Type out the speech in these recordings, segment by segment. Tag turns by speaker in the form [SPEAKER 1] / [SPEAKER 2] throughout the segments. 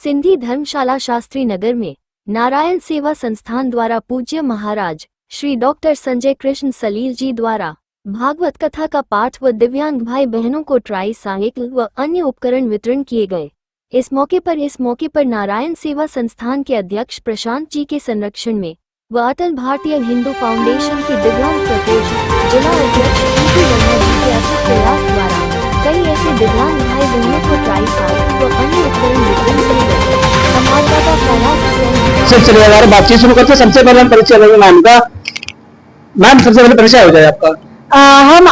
[SPEAKER 1] सिंधी धर्मशाला शास्त्री नगर में नारायण सेवा संस्थान द्वारा पूज्य महाराज श्री डॉक्टर संजय कृष्ण सलील जी द्वारा भागवत कथा का पाठ व दिव्यांग भाई बहनों को ट्राई साइकिल व अन्य उपकरण वितरण किए गए। इस मौके पर नारायण सेवा संस्थान के अध्यक्ष प्रशांत जी के संरक्षण में व अटल भारतीय हिंदू फाउंडेशन के दिव्यांग प्रकोष्ठ जिला अध्यक्ष पी वर्मा जी के अथक प्रयास द्वारा कई ऐसे दिव्यांग भाई बहनों को ट्राई साइकिल व अन्य उपकरण वितरण किए गए। संवाददाता प्रयास
[SPEAKER 2] चलिए बातचीत शुरू करते। सबसे पहले हम परिचय लेंगे मैम का। मैम सबसे पहले परिचय हो जाए आपका।
[SPEAKER 3] हम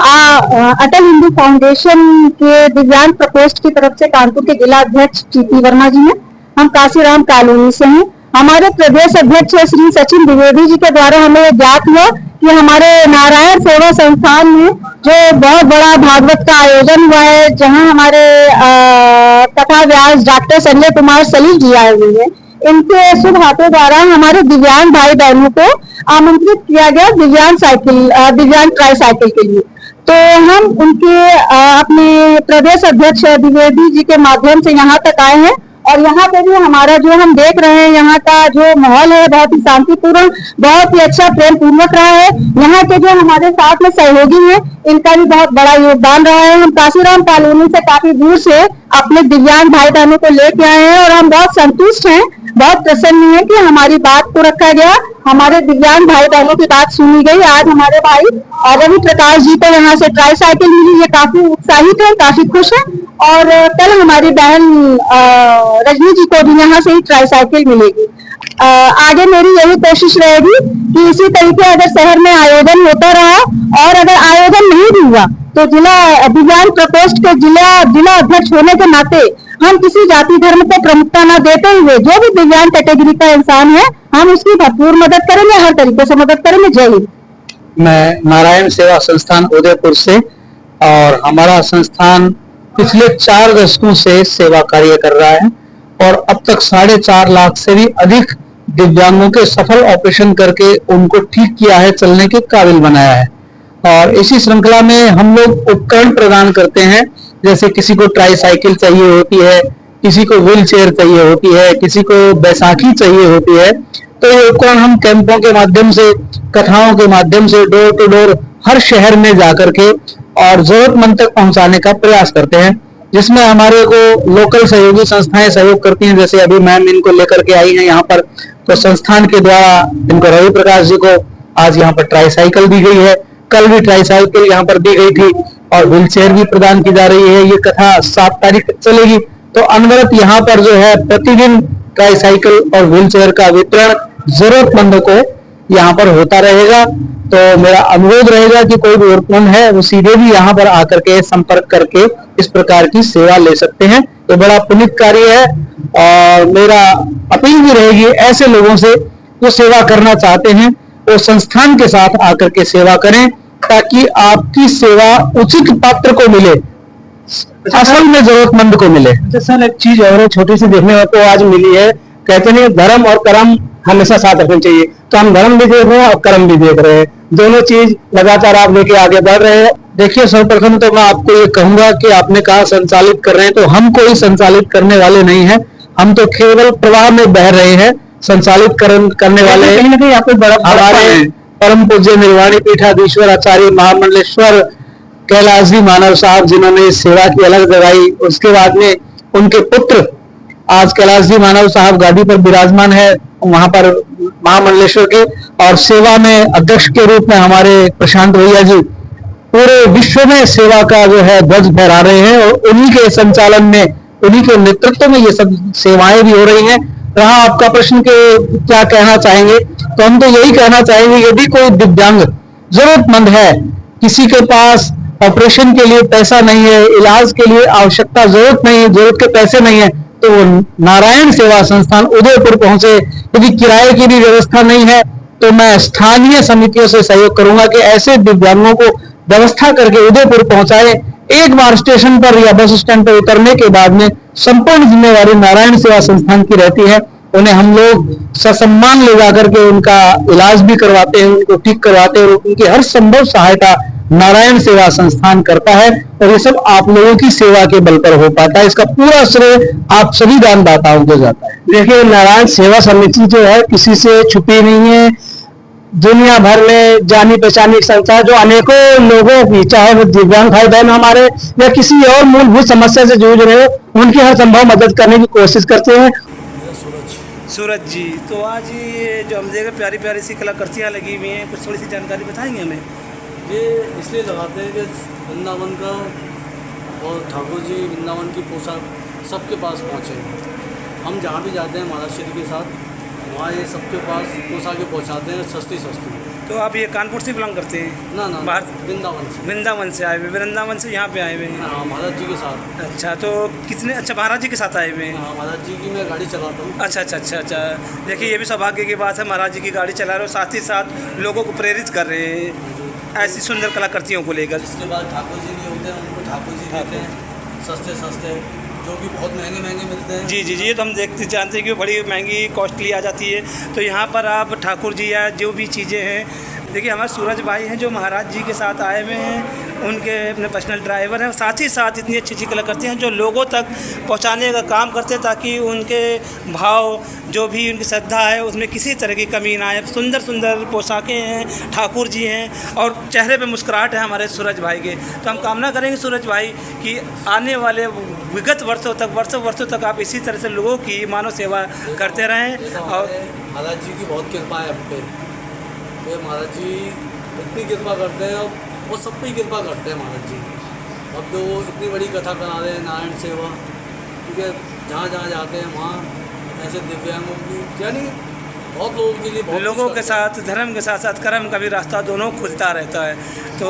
[SPEAKER 3] अटल हिंदू फाउंडेशन के दिव्यांग प्रकोष्ठ की तरफ से कानपुर के जिला अध्यक्ष पी वर्मा जी हैं। हम काशीराम कॉलोनी से हैं। हमारे प्रदेश अध्यक्ष श्री सचिन द्विवेदी जी के द्वारा हमें ज्ञात हुआ कि हमारे नारायण सेवा संस्थान में जो बहुत बड़ा भागवत का आयोजन हुआ है, जहां हमारे कथा व्यास डॉक्टर संजय कुमार सलील जी आए हुए हैं, इनके शुभ हाथों द्वारा हमारे दिव्यांग भाई बहनों को आमंत्रित किया गया दिव्यांग ट्राई साइकिल के लिए। तो हम उनके अपने प्रदेश अध्यक्ष द्विवेदी जी के माध्यम से यहाँ तक आए हैं और यहाँ पे भी हमारा जो हम देख रहे हैं यहाँ का जो माहौल है बहुत ही शांतिपूर्ण, बहुत ही अच्छा प्रेम पूर्वक रहा है। यहाँ के जो हमारे साथ में सहयोगी हैं इनका भी बहुत बड़ा योगदान रहा है। हम काशीराम कॉलोनी से काफी दूर से अपने दिव्यांग भाई बहनों को लेके आए हैं और हम बहुत संतुष्ट हैं, बहुत प्रसन्न है कि हमारी बात को रखा गया, हमारे दिव्यांग भाई बहनों की बात सुनी गई। आज हमारे भाई रवि प्रकाश जी को यहाँ से ट्राई साइकिल मिली, ये काफी उत्साहित है, काफी खुश है। और कल हमारी बहन रजनी जी को भी यहाँ से ही ट्राई साइकिल मिलेगी। आगे मेरी यही कोशिश रहेगी कि इसी तरीके अगर शहर में आयोजन होता रहा और अगर आयोजन नहीं भी हुआ तो जिला दिव्यांग प्रकोष्ठ के जिला अध्यक्ष होने के नाते हम किसी जाति धर्म को प्रमुखता न देते हुए जो भी दिव्यांग कैटेगरी का इंसान है हम उसकी भरपूर मदद करेंगे, हर तरीके से मदद करेंगे। जय हिंद।
[SPEAKER 2] मैं नारायण सेवा संस्थान उदयपुर से और हमारा संस्थान पिछले 4 दशकों से सेवा कार्य कर रहा है और अब तक 4.5 लाख से भी अधिक दिव्यांगों के सफल ऑपरेशन करके उनको ठीक किया है, चलने के काबिल बनाया है। और इसी श्रृंखला में हम लोग उपकरण प्रदान करते हैं, जैसे किसी को ट्राई साइकिल चाहिए होती है, किसी को व्हील चेयर चाहिए होती है, किसी को बैसाखी चाहिए होती है। तो ये उपकरण हम कैंपों के माध्यम से, कथाओं के माध्यम से डोर टू डोर हर शहर में जाकर के और जरूरतमंद तक पहुंचाने का प्रयास करते हैं, जिसमें हमारे को लोकल सहयोगी संस्थाएं सहयोग करती हैं। जैसे अभी मैम इनको लेकर के आई हैं यहाँ पर, तो संस्थान के द्वारा इनको रवि प्रकाश जी को आज यहाँ पर ट्राई साइकिल दी गई है। कल भी ट्राई साइकिल यहाँ पर दी गई थी और व्हील चेयर भी प्रदान की जा रही है। ये कथा 7 तारीख तक चलेगी। तो अनवरत यहाँ पर जो है प्रतिदिन ट्राई साइकिल और व्हील चेयर का वितरण जरूरतमंदों को यहाँ पर होता रहेगा। तो मेरा अनुरोध रहेगा कि कोई भी जरूरतमंद है वो सीधे भी यहाँ पर आकर के संपर्क करके इस प्रकार की सेवा ले सकते हैं। ये बड़ा पुनीत कार्य है और मेरा अपील भी रहेगी ऐसे लोगों से जो सेवा करना चाहते हैं वो संस्थान के साथ आकर के सेवा करें, ताकि आपकी सेवा उचित पात्र को मिले, असल में जरूरतमंद को मिले।
[SPEAKER 4] सर एक चीज और छोटी सी देखने को आज मिली है, कहते हैं धर्म और कर्म हमेशा साथ रखने चाहिए। तो हम धर्म भी देख रहे हैं और कर्म भी देख रहे हैं, दोनों चीज लगातार आप लेके आगे बढ़ रहे हैं।
[SPEAKER 2] देखिए सर्वप्रथम तो मैं आपको ये कहूंगा कि आपने कहा संचालित कर रहे हैं, तो हम कोई संचालित करने वाले नहीं है, हम तो केवल प्रवाह में बह रहे हैं। संचालित करने वाले
[SPEAKER 4] कहीं ना कहीं आपको
[SPEAKER 2] हमारे परम पूज्य निर्वाणी पीठाधीश्वर आचार्य महामंडलेश्वर कैलाश जी मानव साहब, जिन्होंने सेवा की अलग जगाई। उसके बाद में उनके पुत्र आज कैलाश जी मानव साहब गादी पर विराजमान है वहां पर महामंडलेश्वर के, और सेवा में अध्यक्ष के रूप में हमारे प्रशांत भैया जी पूरे विश्व में सेवा का जो है ध्वज फहरा रहे हैं और उन्हीं के संचालन में, उन्हीं के नेतृत्व में ये सब सेवाएं भी हो रही हैं। रहा आपका प्रश्न के क्या कहना चाहेंगे, तो हम तो यही कहना चाहेंगे, यदि कोई दिव्यांग जरूरतमंद है, किसी के पास ऑपरेशन के लिए पैसा नहीं है, इलाज के लिए आवश्यकता जरूरत नहीं है, जरूरत के पैसे नहीं है, तो वो नारायण सेवा संस्थान उदयपुर पहुंचे। यदि किराए की भी व्यवस्था नहीं है तो मैं स्थानीय समितियों से सहयोग करूंगा कि ऐसे दिव्यांगों को व्यवस्था करके उदयपुर पहुंचाए। एक बार स्टेशन पर या बस स्टैंड पर उतरने के बाद में संपूर्ण जिम्मेवारी नारायण सेवा संस्थान की रहती है। उन्हें हम लोग ससम्मान ले जाकर के उनका इलाज भी करवाते हैं, उनको ठीक करवाते हैं और उनकी हर संभव सहायता नारायण सेवा संस्थान करता है और ये सब आप लोगों की सेवा के बल पर हो पाता है। इसका पूरा श्रेय आप सभी दानदाताओं को जाता है।
[SPEAKER 4] देखिए, नारायण सेवा समिति जो है किसी से छुपी नहीं है। दुनिया भर में जानी पहचानी संस्था जो अनेकों लोगों की, चाहे वो दिव्यांग भाई बहन हमारे या किसी और मूलभूत समस्या से जूझ रहे हो, उनकी हर संभव मदद करने की कोशिश करते हैं।
[SPEAKER 5] सूरज जी, तो आज ये जो हम देख रहे प्यारी प्यारी सी कलाकृतियाँ लगी हुई हैं, कुछ थोड़ी सी जानकारी बताएंगे हमें?
[SPEAKER 6] ये इसलिए लगाते हैं कि वृंदावन का और ठाकुर जी वृंदावन की पोशाक सबके पास पहुँचे। हम जहाँ भी जाते हैं महाराज श्री के साथ, वहाँ ये सबके पास पोशाकें पहुँचाते हैं सस्ती सस्ती।
[SPEAKER 5] तो आप ये कानपुर से बिलोंग करते हैं?
[SPEAKER 6] ना
[SPEAKER 5] बाहर
[SPEAKER 6] वृंदावन से
[SPEAKER 5] आए हुए, वृंदावन से यहाँ पे आए हुए हैं?
[SPEAKER 6] हाँ, महाराज जी के साथ।
[SPEAKER 5] अच्छा, तो कितने, अच्छा महाराज जी के साथ आए हुए हैं?
[SPEAKER 6] हाँ, महाराज जी की मैं गाड़ी चलाता हूँ।
[SPEAKER 5] अच्छा। देखिए, ये भी सौभाग्य की बात है, महाराज जी की गाड़ी चला रहे हो, साथ ही साथ लोगों को प्रेरित कर रहे हैं ऐसी सुंदर कलाकृतियों को लेकर।
[SPEAKER 6] इसके बाद ठाकुर जी नहीं होते हैं, उनको ठाकुर जी देते हैं सस्ते जो भी बहुत महंगे मिलते हैं।
[SPEAKER 5] जी, ये तो हम जानते हैं कि वो बड़ी महंगी कॉस्टली आ जाती है। तो यहाँ पर आप ठाकुर जी या जो भी चीज़ें हैं, देखिए हमारे सूरज भाई हैं जो महाराज जी के साथ आए हुए हैं, उनके अपने पर्सनल ड्राइवर हैं, साथ ही साथ इतनी अच्छी कलाकृतियाँ हैं जो लोगों तक पहुँचाने का काम करते हैं, ताकि उनके भाव जो भी उनकी श्रद्धा है उसमें किसी तरह की कमी ना आए। सुंदर पोशाकें हैं, ठाकुर जी हैं और चेहरे पे मुस्कुराहट है हमारे सूरज भाई के। तो हम कामना करेंगे सूरज भाई कि आने वाले विगत वर्षों तक आप इसी तरह से लोगों की मानव सेवा करते रहें। और
[SPEAKER 6] महाराज जी की बहुत कृपा है हम पे। तो महाराज जी इतनी कृपा करते हैं और वो सब पे कृपा करते हैं महाराज जी। अब तो वो इतनी बड़ी कथा करा रहे हैं नारायण सेवा, ठीक है, जहाँ जाते हैं वहाँ ऐसे दिव्यांगों की, यानी बहुत लोगों के लिए, बहुत
[SPEAKER 5] लोगों के साथ धर्म के साथ साथ कर्म का भी रास्ता दोनों खुलता रहता है। तो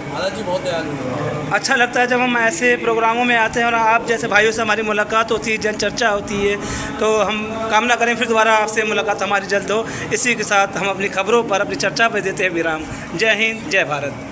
[SPEAKER 6] महाराज जी बहुत दयालु हैं।
[SPEAKER 5] अच्छा लगता है जब हम ऐसे प्रोग्रामों में आते हैं और आप जैसे भाइयों से हमारी मुलाकात होती है, जन चर्चा होती है। तो हम कामना करें फिर दोबारा आपसे मुलाकात हमारी जल्द हो। इसी के साथ हम अपनी खबरों पर, अपनी चर्चा पर देते हैं विराम। जय हिंद, जय भारत।